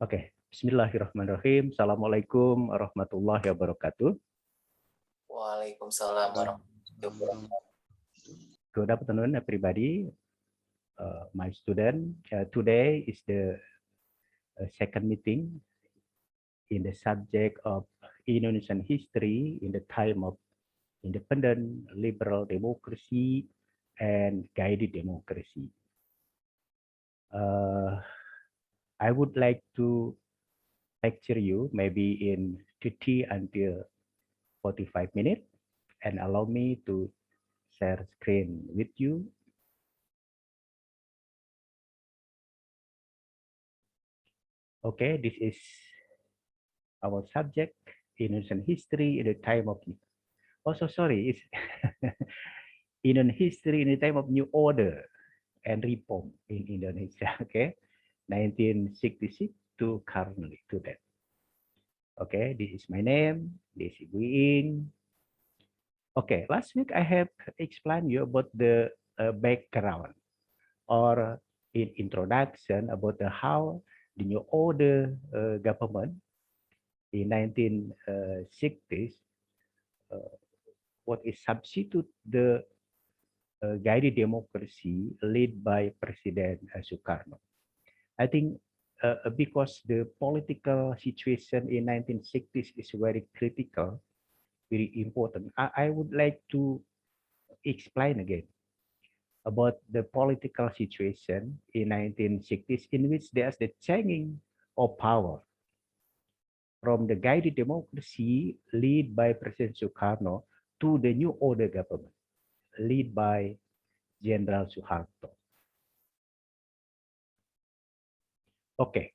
Oke, Bismillahirrahmanirrahim. Assalamualaikum warahmatullahi wabarakatuh. Waalaikumsalam warahmatullahi wabarakatuh. Good afternoon, everybody. My student, today is the second meeting in the subject of Indonesian history in the time of independent liberal democracy and guided democracy. I would like to lecture you maybe in 30 until 45 minutes, and allow me to share screen with you. Okay, this is our subject, Indonesian history in the time of, also sorry, it's Indian history in the time of new order and reform in Indonesia, okay, 1966 to currently to that. Okay, this is my name, this is Ibu. Okay, last week I have explained you about the background or in introduction about how the new order government in 1960s what is substitute the guided democracy led by President Soekarno. I think because the political situation in 1960s is very critical, very important. I would like to explain again about the political situation in 1960s in which there's the changing of power from the guided democracy led by President Soekarno to the new order government led by General Soeharto. Okay,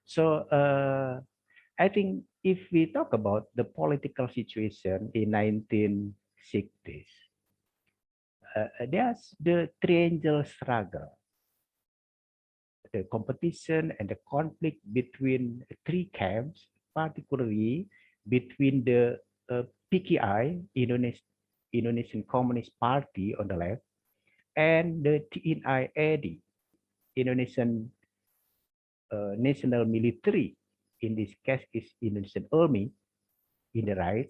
so I think if we talk about the political situation in 1960s, there's the triangle struggle, the competition and the conflict between three camps, particularly between the PKI, Indonesian Communist Party on the left, and the TNI-AD, Indonesian National Military, in this case is Indonesian Army, in the right,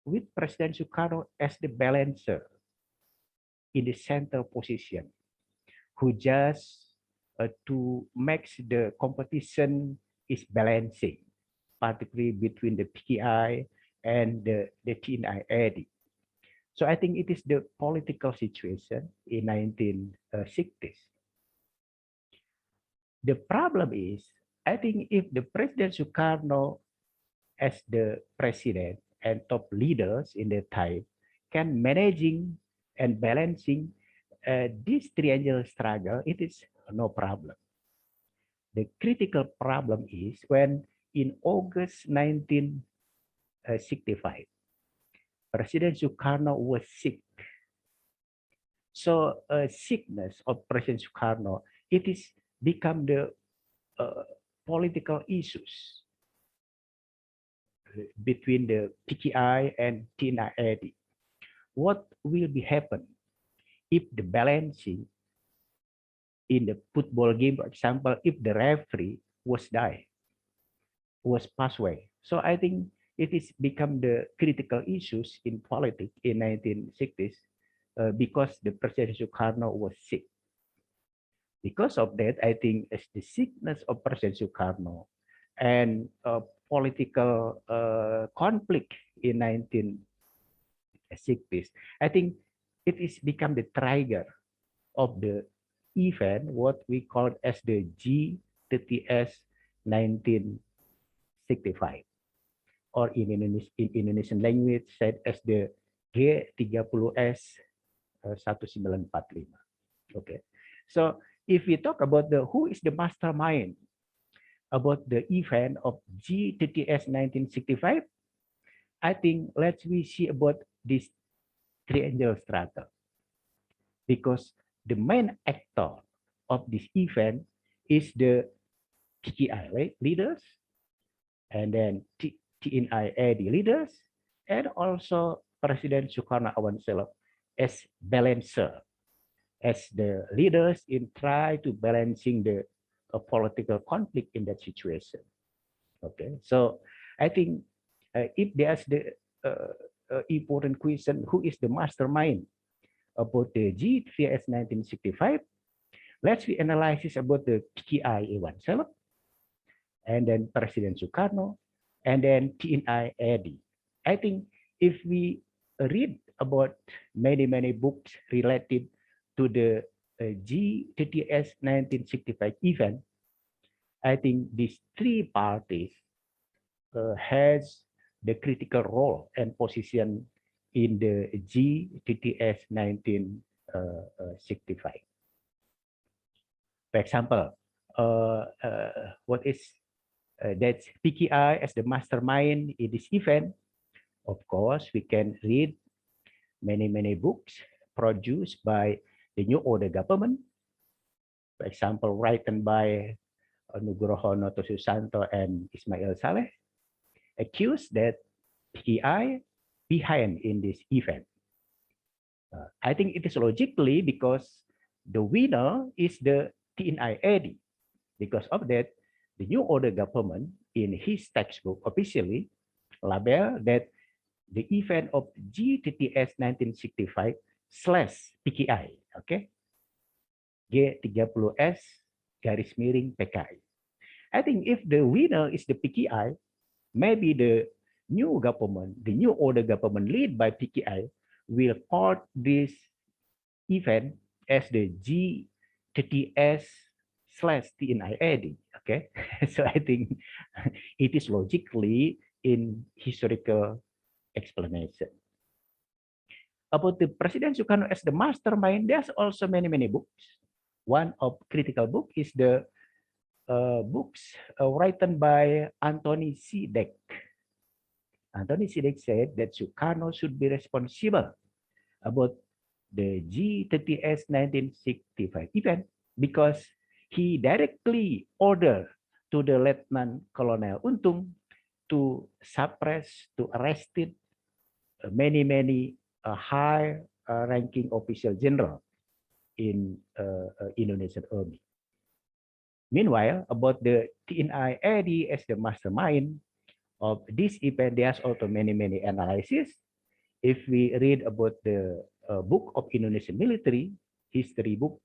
with President Soekarno as the balancer in the center position, who just to make the competition is balancing, particularly between the PKI and the TNI-AD. So I think it is the political situation in 1960s. The problem is, I think if the President Soekarno as the president and top leaders in the time can managing and balancing this triangle struggle, it is no problem. The critical problem is when in August 1965, President Soekarno was sick. So sickness of President Soekarno, it is become the political issues between the PKI and TNI-AD. What will be happen if the balancing in the football game, for example, if the referee was passed away? So I think it is become the critical issues in politics in 1960s because the President Soekarno was sick. Because of that, I think as the sickness of President Soekarno and political conflict in 1960s, I think it is become the trigger of the event, what we call as the G30S 1965, or in Indonesian language said as the G30S 1945. Okay, so if we talk about the who is the mastermind about the event of G30S 1965, I think let's we see about this triangle struggle, because the main actor of this event is the PKI, right, leaders, and then TNI-AD leaders, and also President Soekarno himself as balancer, as the leaders in try to balancing the a political conflict in that situation. Okay, so I think if there's the important question, who is the mastermind about the GTS 1965? Let's we analyze about the PKI A17, and then President Soekarno, and then TNI AD. I think if we read about many books related to the GTS 1965 event, I think these three parties has the critical role and position in the GTS 1965. For example, what is that's PKI as the mastermind in this event? Of course, we can read many books produced by the New Order government. For example, written by Nugroho Noto Susanto and Ismail Saleh, accused that PKI behind in this event. I think it is logically because the winner is the TNI-AD. Because of that, the New Order government in his textbook officially label that the event of GTTS 1965 / PKI, okay? G30S garis miring PKI. I think if the winner is the PKI, maybe the new government, the New Order government led by PKI will call this event as the GTS / TNI-AD, okay? So I think it is logically in historical explanation. About the President Soekarno as the mastermind, there's also many books. One of critical book is the books written by Anthony Sidek. Anthony Sidek said that Soekarno should be responsible about the G30S 1965 event because he directly ordered to the Lieutenant Colonel Untung to suppress, to arrest many high-ranking official general in Indonesian army. Meanwhile, about the TNI-AD as the mastermind of this event, there's also many analyses. If we read about the book of Indonesian military, history book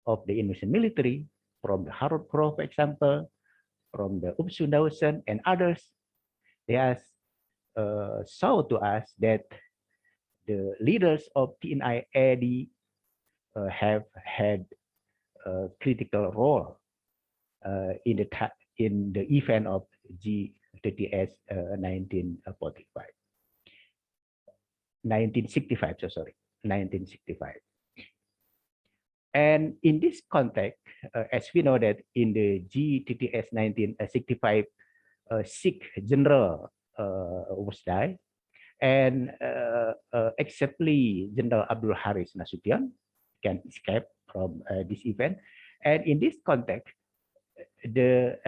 of the Indonesian military, from the Harold Crow, for example, from the Upsundausen and others, they are show to us that the leaders of TNI-AD have had a critical role in the event of G30S 1965, so sorry, 1965. And in this context, as we know that in the G30S 1965, Sikh general was died, and exceptly General Abdul Haris Nasution can escape from this event. And in this context, the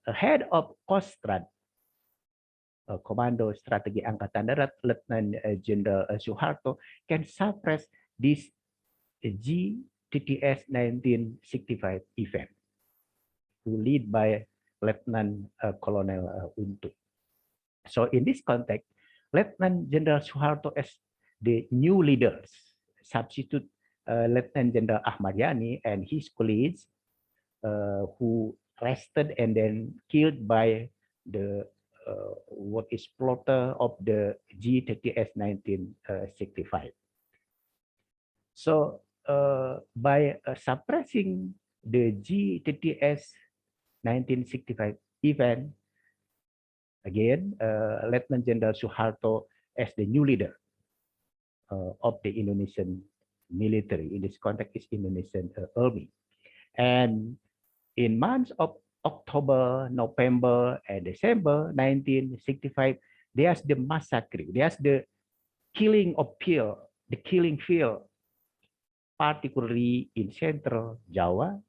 head of Kostrad, Komando Strategi Angkatan Darat, Lieutenant General Soeharto, can suppress this GTTS 1965 event, who lead by Lieutenant Colonel Untung. So in this context, Lieutenant General Soeharto as the new leaders substitute Lieutenant General Ahmad Yani and his colleagues who arrested and then killed by the what is plotter of the G30S 1965. So by suppressing the G30S 1965 event, again, Lieutenant General Soeharto as the new leader of the Indonesian military. In this context, is Indonesian army. And in months of October, November, and December 1965, there's the massacre. There's the killing of field, the killing field, particularly in Central Java,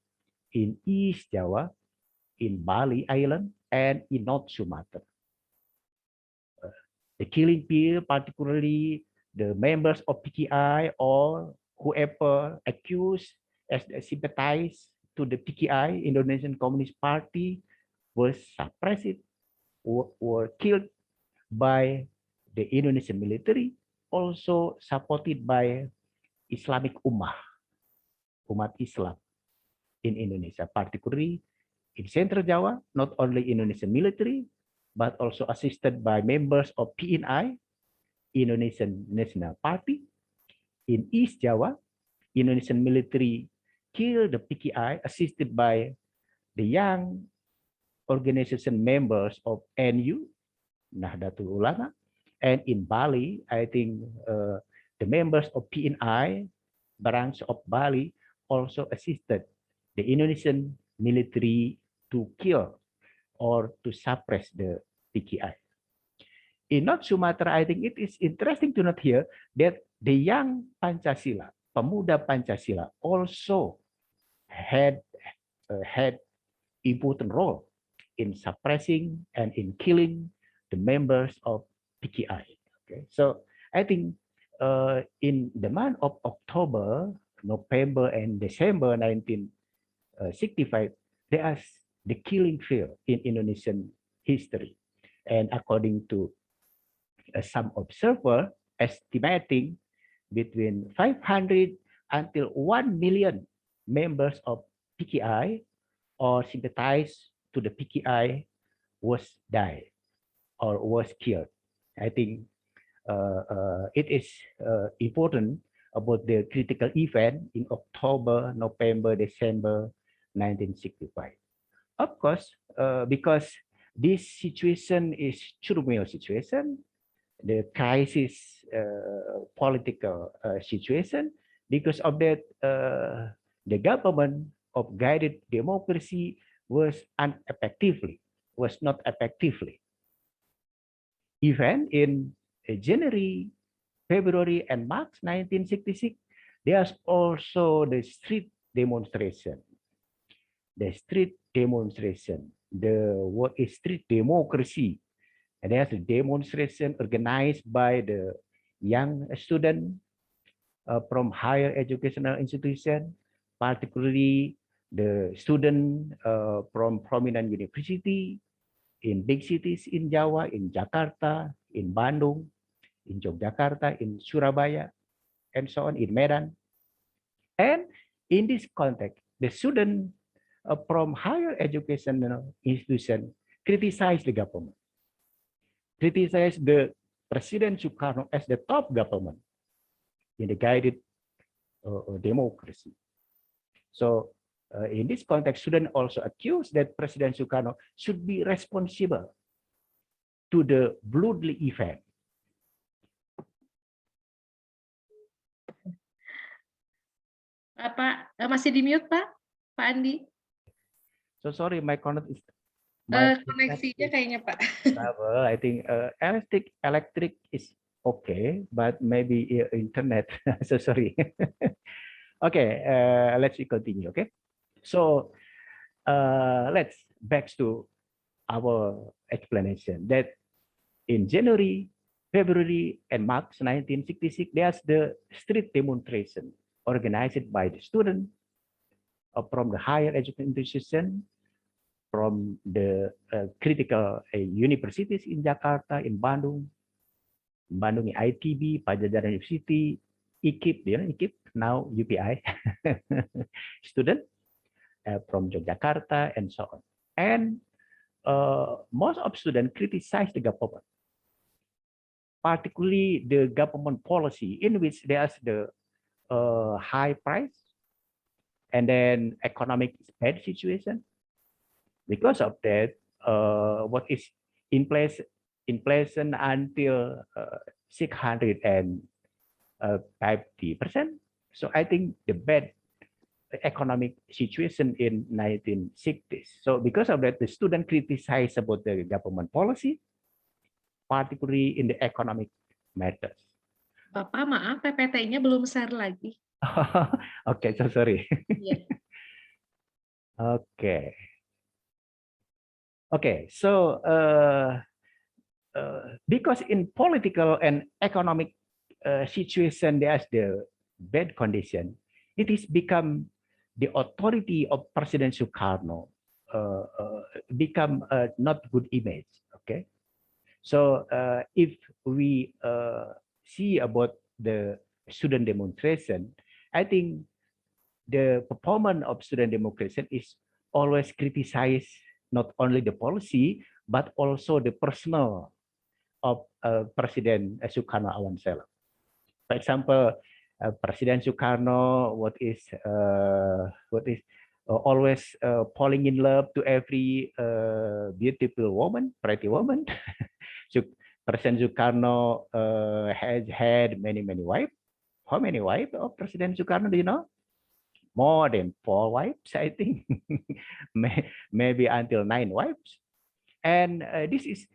in East Java, in Bali Island, and in North Sumatra. The killing field, particularly the members of PKI or whoever accused as sympathize to the PKI, Indonesian Communist Party, was suppressed or killed by the Indonesian military, also supported by Islamic Ummah, umat Islam in Indonesia, particularly in Central Java, not only Indonesian military, but also assisted by members of PNI, Indonesian National Party. In East Java, Indonesian military killed the PKI, assisted by the young organization members of NU, Nahdlatul Ulama. And in Bali, I think the members of PNI, branch of Bali, also assisted the Indonesian military to kill or to suppress the PKI. In North Sumatra, I think it is interesting to note here that the young Pancasila, Pemuda Pancasila, also had important role in suppressing and in killing the members of PKI. Okay, so I think in the month of October, November, and December 1965, there is the killing field in Indonesian history, and according to some observer estimating between 500 until 1 million members of PKI or sympathized to the PKI was died or was killed. I think it is important about the critical event in October, November, December 1965. Of course, because this situation is turmoil situation, the crisis political situation, because of that, the government of guided democracy was not effectively. Even in January, February, and March 1966, there's also the street demonstration. The street demonstration, what is street democracy? And there's a demonstration organized by the young student from higher educational institution, particularly the student from prominent university in big cities in Jawa, in Jakarta, in Bandung, in Yogyakarta, in Surabaya, and so on, in Medan. And in this context, the student from higher educational institution criticized the government, criticized the President Soekarno as the top government in the guided democracy. So in this context, students also accused that President Soekarno should be responsible to the bloody event. Pak, masih di mute, Pak? Pak Andi? So sorry, my connection is koneksinya kayaknya, Pak. I think electric is okay, but maybe internet. So sorry. Okay, let's continue. Okay, so let's back to our explanation that in January, February, and March 1966, there's the street demonstration organized by the students from the higher education institution, from the critical universities in Jakarta, in Bandung in ITB, Pajajaran University, IKIP, IKIP, now UPI, student from Yogyakarta, and so on. And most of students criticize the government, particularly the government policy in which there's the high price and then economic bad situation. Because of that, what is inflation until 650%. So I think the bad economic situation in 1960s. So because of that, the student criticized about the government policy, particularly in the economic matters. Bapak, maaf, PPT-nya belum share lagi. Okay, so sorry. Yeah. Okay. Okay, so because in political and economic situation, there's the bad condition, it is become the authority of President Soekarno become not good image. Okay, so if we see about the student demonstration, I think the performance of student demonstration is always criticize not only the policy but also the personal of President Soekarno oneself. For example, President Soekarno, what is always falling in love to every beautiful woman, pretty woman. So President Soekarno has had many wives. How many wives of President Soekarno do you know? More than 4 wives, I think. Maybe until 9 wives. And this is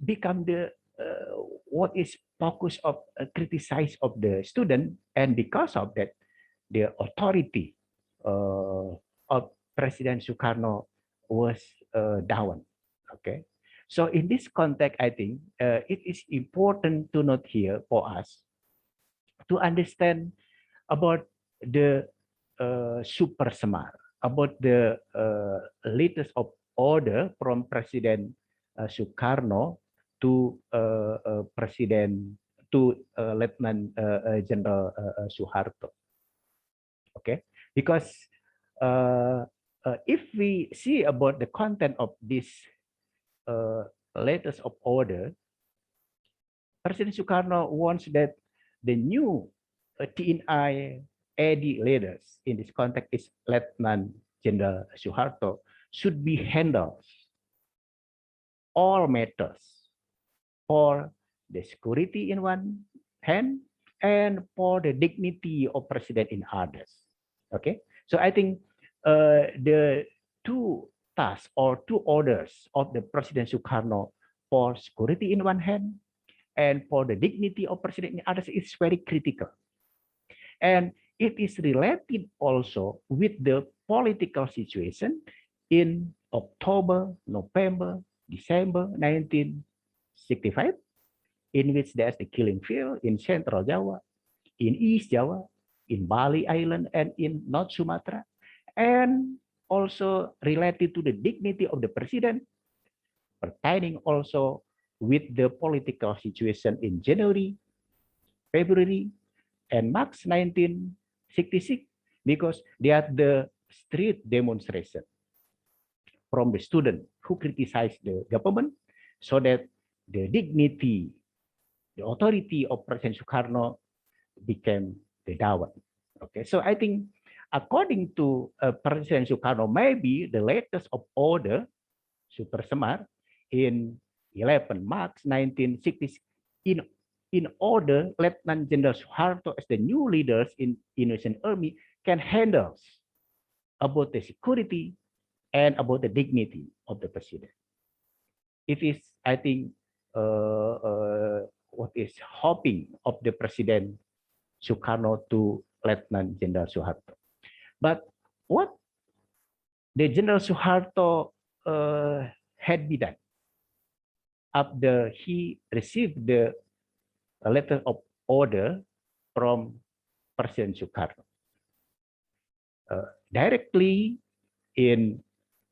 become the what is focus of criticize of the student, and because of that the authority of President Soekarno was down. Okay, so in this context, I think it is important to note here for us to understand about the Super Semar, about the latest of order from President Soekarno to Lieutenant General Soeharto. Okay, because if we see about the content of this latest of order, President Soekarno wants that the new TNI AD leaders in this context is Lieutenant General Soeharto should be handled all matters for the security in one hand and for the dignity of president in others. Okay, so I think the two tasks or two orders of the President Soekarno for security in one hand and for the dignity of president in others is very critical. And it is related also with the political situation in October, November, December 1965, in which there's the killing field in Central Java, in East Java, in Bali Island, and in North Sumatra, and also related to the dignity of the president, pertaining also with the political situation in January, February, and March 1966, because they are the street demonstration from the student who criticize the government, so that the dignity, the authority of President Soekarno became the down. Okay, so I think according to President Soekarno, maybe the latest of order, Super Semar, in 11 March 1960, in order Lieutenant General Soeharto as the new leaders in Indonesian Army can handle about the security and about the dignity of the president. It is, I think, what is hoping of the President Soekarno to Lieutenant General Soeharto. But what the General Soeharto had been done after he received the letter of order from President Soekarno, directly in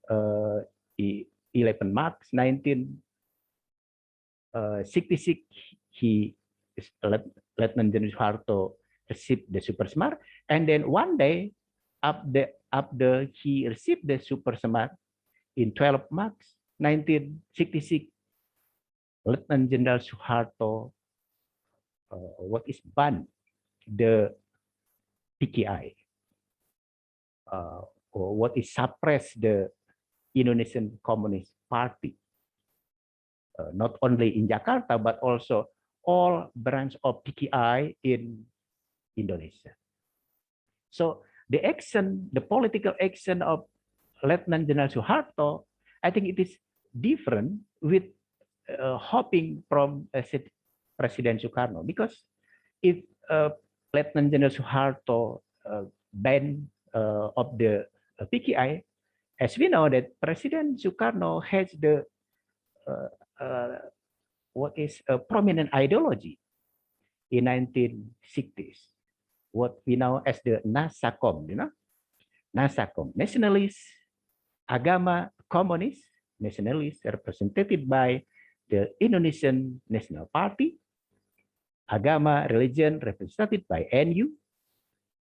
11 March 1966, Lieutenant General Soeharto received the Super Semar, and then one day after he received the Super Semar in 12 March 1966, Lieutenant General Soeharto what is banned the PKI, or what is suppress the Indonesian Communist Party, not only in Jakarta but also all branch of PKI in Indonesia. So the action, the political action of Lieutenant General Soeharto, I think it is different with hoping from President Soekarno, because if Lieutenant General Soeharto ban of the PKI, as we know that President Soekarno has the what is a prominent ideology in 1960s, what we know as the Nasakom, you know. Nasakom, nationalist, agama, communist, nationalist, represented by the Indonesian National Party, agama, religion, represented by NU,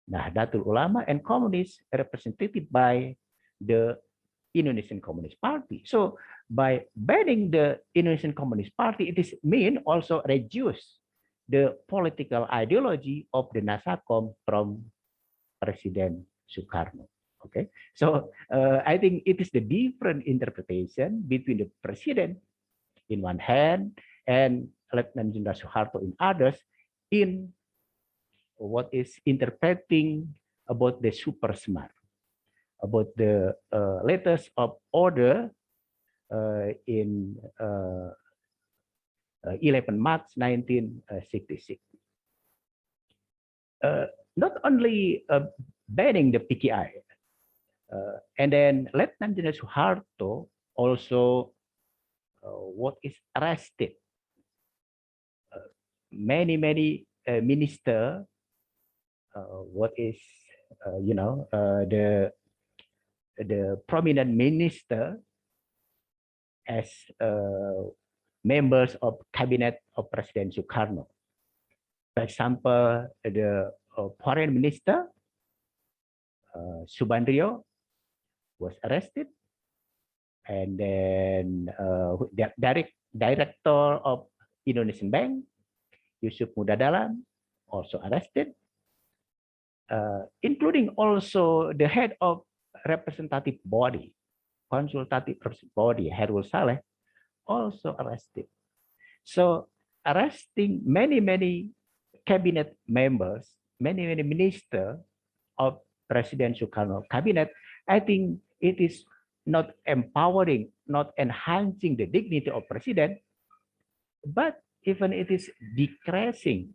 Nahdlatul Ulama, and communist, represented by the Indonesian Communist Party. So by banning the Indonesian Communist Party, it is mean also reduce the political ideology of the Nasakom from President Soekarno. Okay, so I think it is the different interpretation between the president in one hand and Lieutenant General Soeharto in others in what is interpreting about the super smart, about the letters of order in 11 March 1966. Not only banning the PKI, and then Lieutenant General Soeharto also what is arrested many minister, what is the prominent minister as members of cabinet of President Soekarno. For example, the foreign minister Subandrio was arrested, and then the director of Indonesian Bank Yusuf Mudadalam also arrested, including also the head of representative body, consultative body, Herul Saleh, also arrested. So arresting many cabinet members, many ministers of President Soekarno cabinet, I think it is not empowering, not enhancing the dignity of president, but even it is decreasing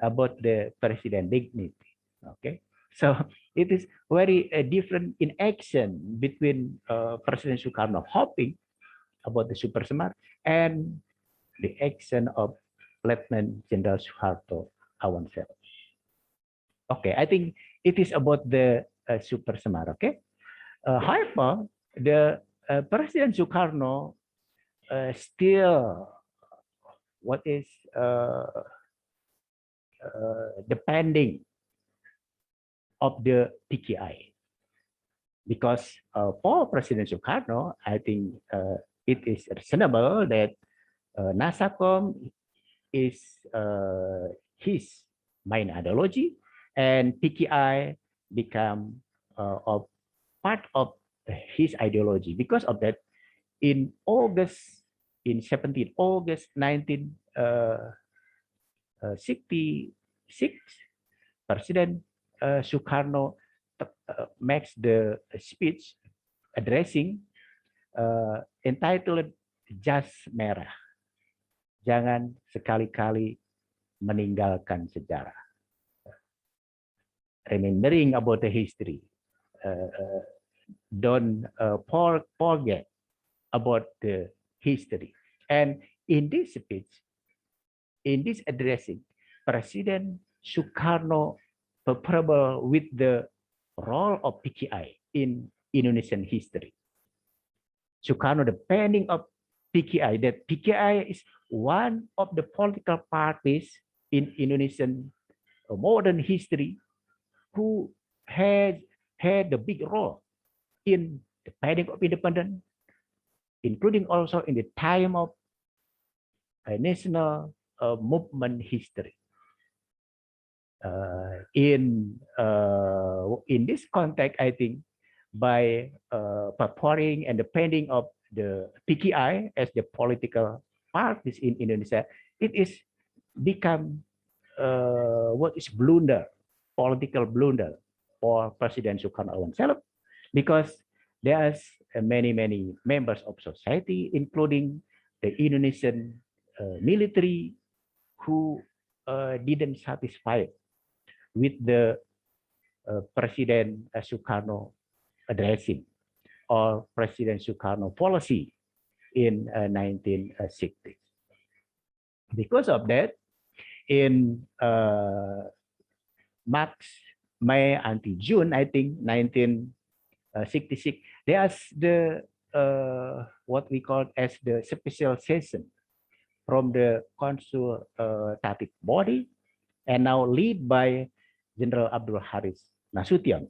about the president dignity. Okay, so it is very different in action between President Soekarno hoping about the super smart and the action of Lieutenant General Soeharto ourselves. Okay, I think it is about the super smart. Okay, however, the President Soekarno still what is depending of the PKI, because for President Soekarno, I think it is reasonable that Nasakom is his main ideology, and PKI become of part of his ideology. Because of that, in 17 August 1966, President Soekarno makes the speech addressing entitled Jas Merah, jangan sekali-kali meninggalkan sejarah. Remembering about the history, don't forget about the history. And in this speech, in this addressing, President Soekarno comparable with the role of PKI in Indonesian history. Soekarno depending of PKI, that PKI is one of the political parties in Indonesian modern history who had the big role in the finding of independence, including also in the time of national movement history. In this context, I think by purporting and depending of the PKI as the political parties in Indonesia, it is become what is blunder, political blunder for President Soekarno himself, because there's many members of society, including the Indonesian military, who didn't satisfy with the President Soekarno addressing or President Soekarno policy in 1960s. Because of that, in March, May until June, I think 1966, 66. There's the what we call as the special session from the consultative body, and now led by General Abdul Haris Nasution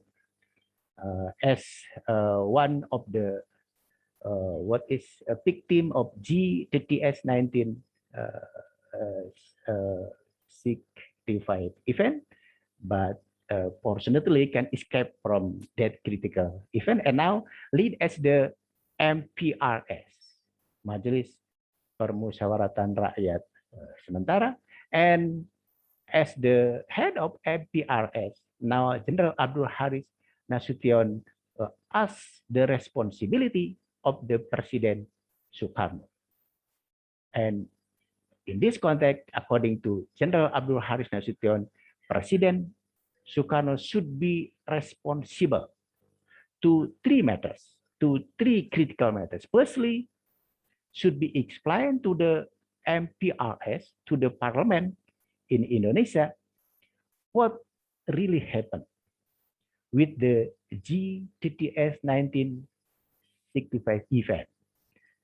as one of the what is a victim of G30S 1965 event, but fortunately can escape from that critical event and now lead as the MPRS, Majelis Permusyawaratan Rakyat Sementara, and as the head of MPRS, now General Abdul Haris Nasution asks the responsibility of the President Soekarno. And in this context, according to General Abdul Haris Nasution, President Soekarno should be responsible to three matters, to three critical matters. Firstly, should be explained to the MPRS, to the parliament in Indonesia, what really happened with the G30S 1965 event.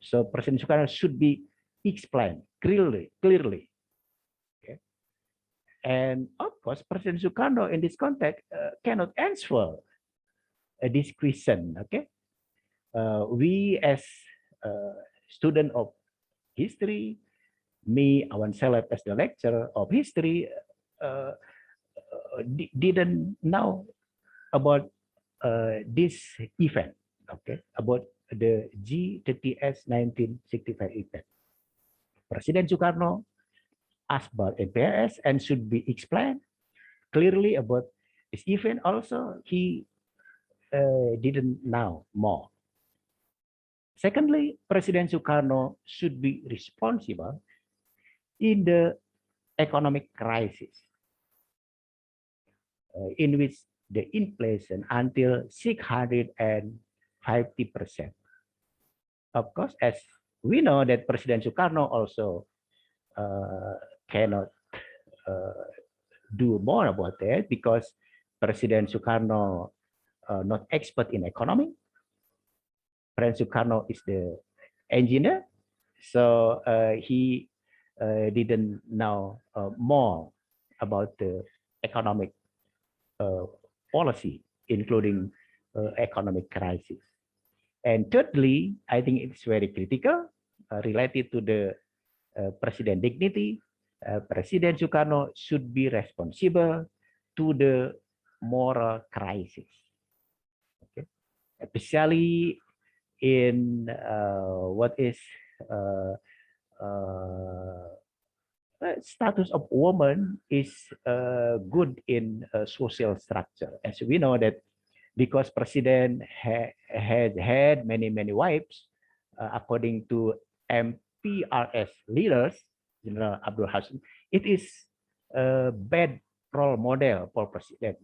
So President Soekarno should be explained clearly. Okay. And of course, President Soekarno in this context cannot answer this question. Okay, we as student of history, me ourselves as the lecturer of history, didn't know about this event. Okay, about the G30S 1965 event. President Soekarno asked about MPRS and should be explained clearly about this event. Also, he didn't know more. Secondly, President Soekarno should be responsible in the economic crisis in which the inflation until 650%. Of course, as we know that President Soekarno also cannot do more about that because President Soekarno not expert in economy. President Soekarno is the engineer, so he didn't know more about the economic policy, including economic crisis. And thirdly, I think it's very critical related to the president dignity. President Soekarno should be responsible to the moral crisis, okay? Especially in what is status of woman is good in social structure. As we know that because President has had many wives, according to MPRS leaders, General Abdul Haris, it is a bad role model for President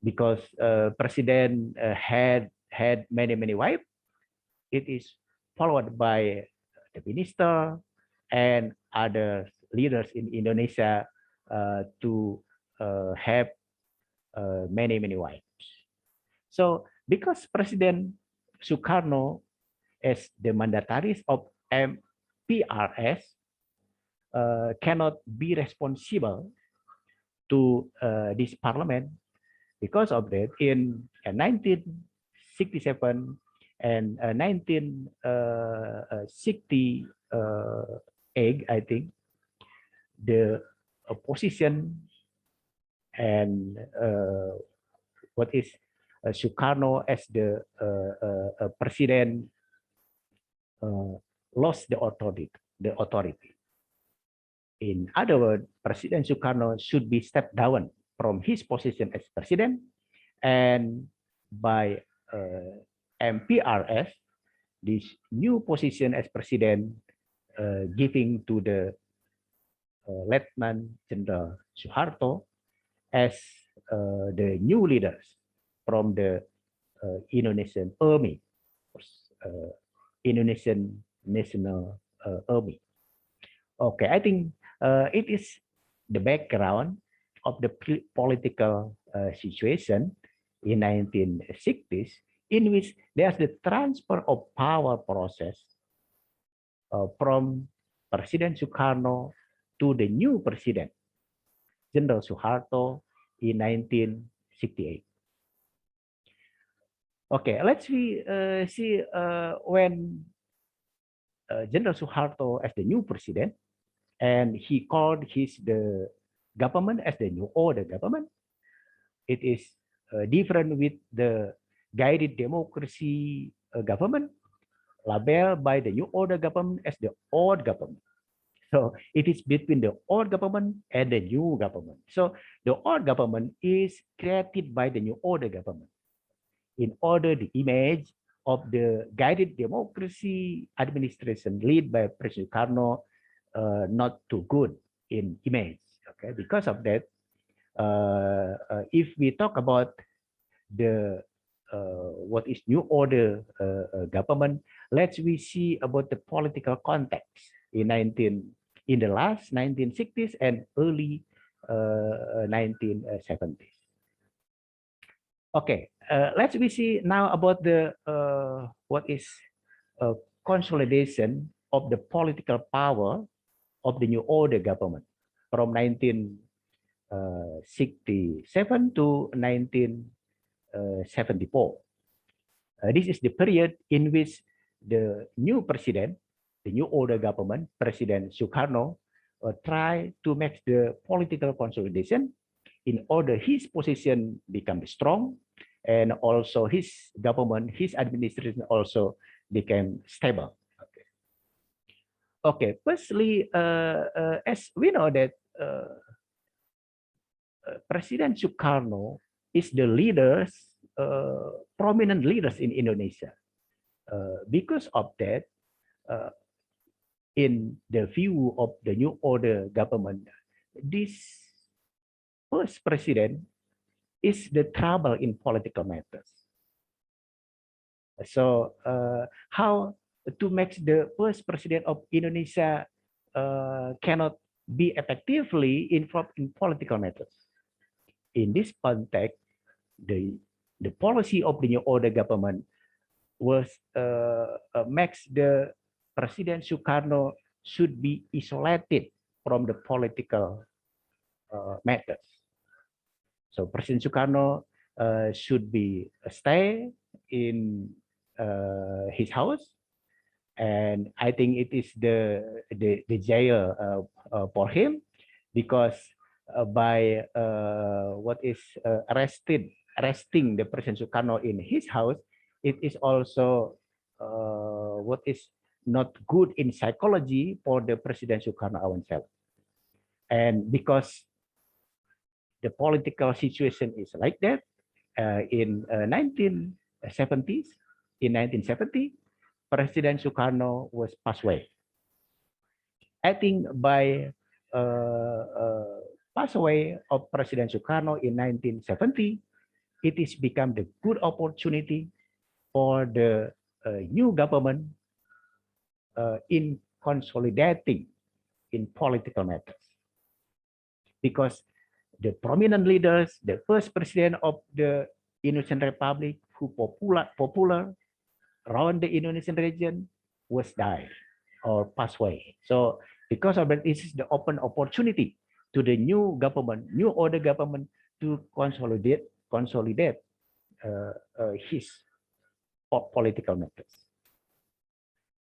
because President had many wives. It is followed by the minister and other leaders in Indonesia to have many wives. So because President Soekarno as the mandataries of MPRS cannot be responsible to this parliament, because of that in 1967 and 1968, I think the opposition and what is Soekarno as the president lost the authority. In other words, President Soekarno should be stepped down from his position as president, and by MPRS, this new position as president giving to the Lieutenant General Soeharto as the new leaders from the Indonesian Army, Indonesian National Army. Okay, I think it is the background of the political situation in 1960s in which there's the transfer of power process from President Soekarno to the new president, General Soeharto, in 1968. Okay, let's see when General Soeharto as the new president, and he called the government as the new order government. It is different with the guided democracy government, labeled by the new order government as the old government. So it is between the old government and the new government. So the old government is created by the new order government in order the image of the guided democracy administration led by President Soekarno not too good in image. Okay, because of that, if we talk about the what is new order government, let's we see about the political context in the last 1960s and early 1970s. Okay, let's we see now about the what is consolidation of the political power of the new order government from 1967 to 1974. This is the period in which the new president, the new order government, President Soekarno, tried to make the political consolidation in order his position become strong, and also his government, his administration also became stable. Okay, firstly, as we know that President Soekarno is the leaders, prominent leaders in Indonesia. Because of that, in the view of the new order government, this first president is the trouble in political matters. So how to make the first president of Indonesia cannot be effectively involved in political matters. In this context, the policy of the new order government was makes the President Soekarno should be isolated from the political matters. So President Soekarno should be stay in his house, and I think it is the jail for him, because by what is arresting the President Soekarno in his house, it is also what is not good in psychology for the President Soekarno himself. And because the political situation is like that, in 1970s, in 1970, President Soekarno was passed away. I think by pass away of President Soekarno in 1970, it is become the good opportunity for the new government in consolidating in political matters. Because the prominent leaders, the first president of the Indonesian Republic who popular around the Indonesian region was died or passed away. So because of that, this is the open opportunity to the new government, new order government, to consolidate his political matters.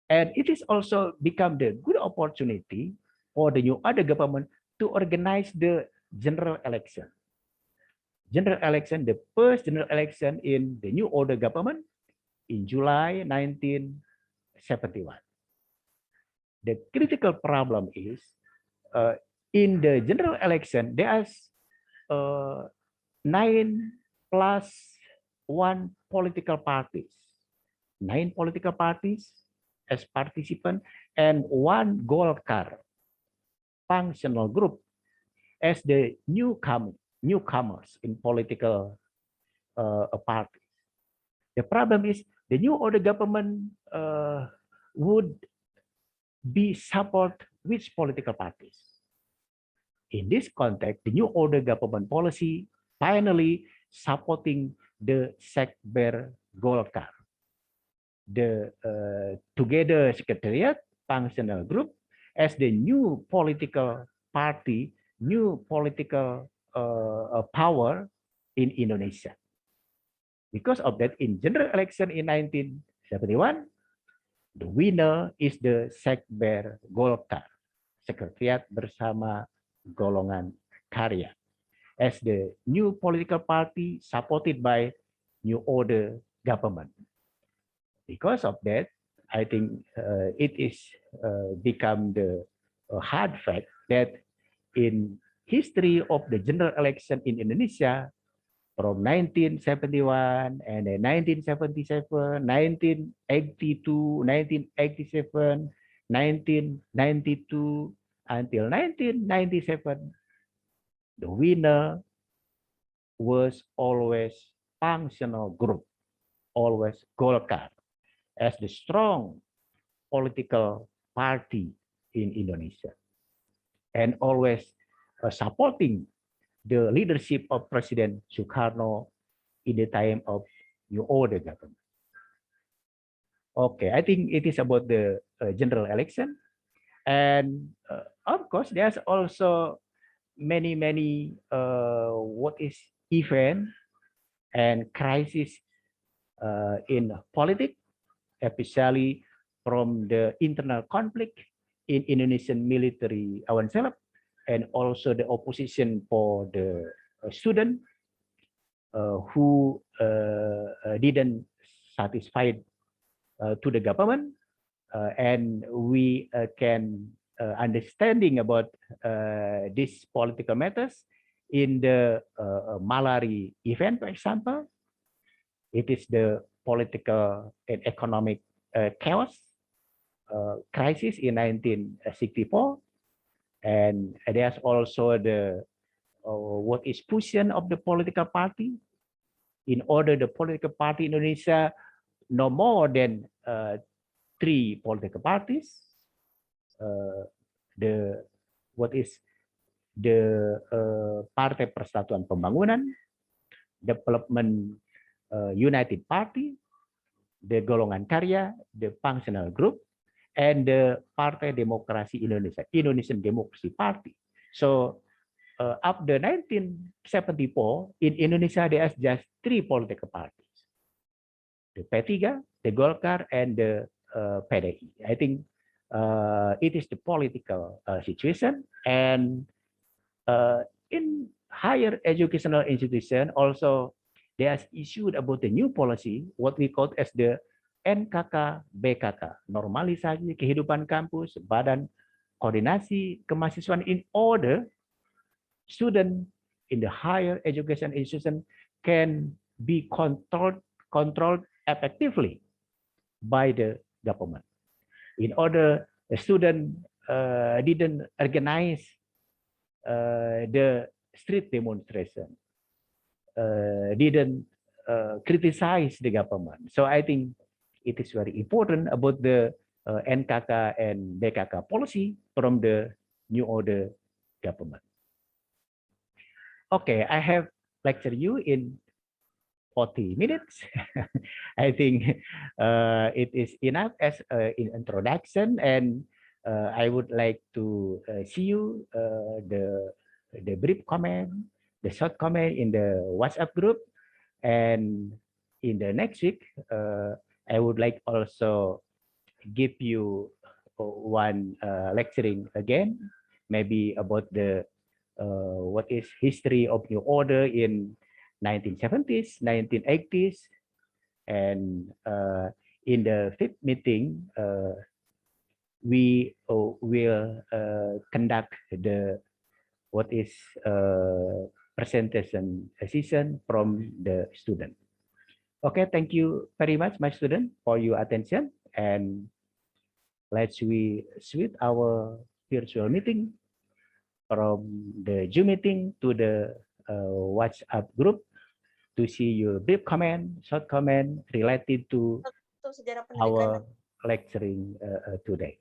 And it is also become the good opportunity for the new order government to organize the general election. General election, the first general election in the new order government in July 1971. The critical problem is in the general election, there's 9 plus 1 political parties, 9 political parties as participants, and 1 Golkar functional group as the newcomers in political parties. The problem is the new order government would be support which political parties. In this context, the new order government policy finally supporting the Sekber Golkar. The Together Secretariat Functional Group as the new political party, new political power in Indonesia. Because of that, in general election in 1971, the winner is the Sekber Golkar, Sekretariat Bersama Golongan Karya, as the new political party supported by New Order government. Because of that, I think it is become the hard fact that in history of the general election in Indonesia from 1971 and then 1977, 1982, 1987, 1992 until 1997, the winner was always functional group, always Golkar, as the strong political party in Indonesia, and always supporting the leadership of President Soekarno in the time of New Order government. Okay, I think it is about the general election, and of course there's also many what is event and crisis in politics, especially from the internal conflict in Indonesian military ourselves, and also the opposition for the student who didn't satisfied to the government, and we can understanding about these political matters in the Malari event, for example. It is the political and economic chaos crisis in 1964, and there's also the what is fusion of the political party in order the political party in Indonesia no more than 3 political parties. The what is the Partai Persatuan Pembangunan, Development United Party, the Golongan Karya, the Functional Group, and the Partai Demokrasi Indonesia, Indonesian Democracy Party. So after 1974, in Indonesia there are just 3 political parties: the P3, the Golkar, and the PDI. I think it is the political situation, and in higher educational institution also there's issued about the new policy, what we call as the NKK BKK, normalisasi kehidupan kampus, badan koordinasi kemahasiswaan, in order student in the higher education institution can be controlled effectively by the government. In order the student didn't organize the street demonstration, didn't criticize the government. So I think it is very important about the NKK and BKK policy from the New Order government. Okay, I have lectured you in 40 minutes. I think it is enough as an introduction, and I would like to see you the brief comment, the short comment in the WhatsApp group, and in the next week I would like also give you one lecturing again, maybe about the what is history of New Order in 1970s, 1980s, and in the 5th meeting we will conduct the what is presentation session from the student. Okay, thank you very much, my student, for your attention, and let's we switch our virtual meeting from the Zoom meeting to the WhatsApp group to see your brief comment, short comment related to our lecturing today.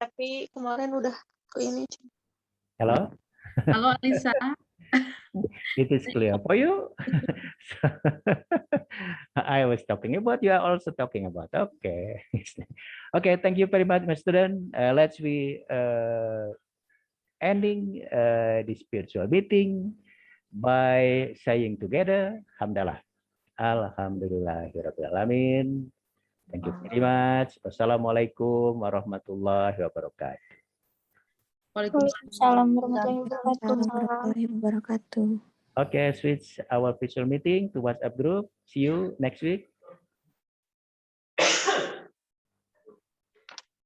Tapi kemarin udah ke ini. Hello. Halo Alisa. It is clear for you. I was talking about, you are also talking about. Okay. Okay, thank you very much, my student. Let's be ending the spiritual meeting by saying together, Alhamdulillah. Alhamdulillahirrahmanirrahim. Thank you very much. Wassalamualaikum warahmatullahi wabarakatuh. Waalaikumsalam. Waalaikumsalam warahmatullahi wabarakatuh. Okay, switch our virtual meeting to WhatsApp group. See you next week.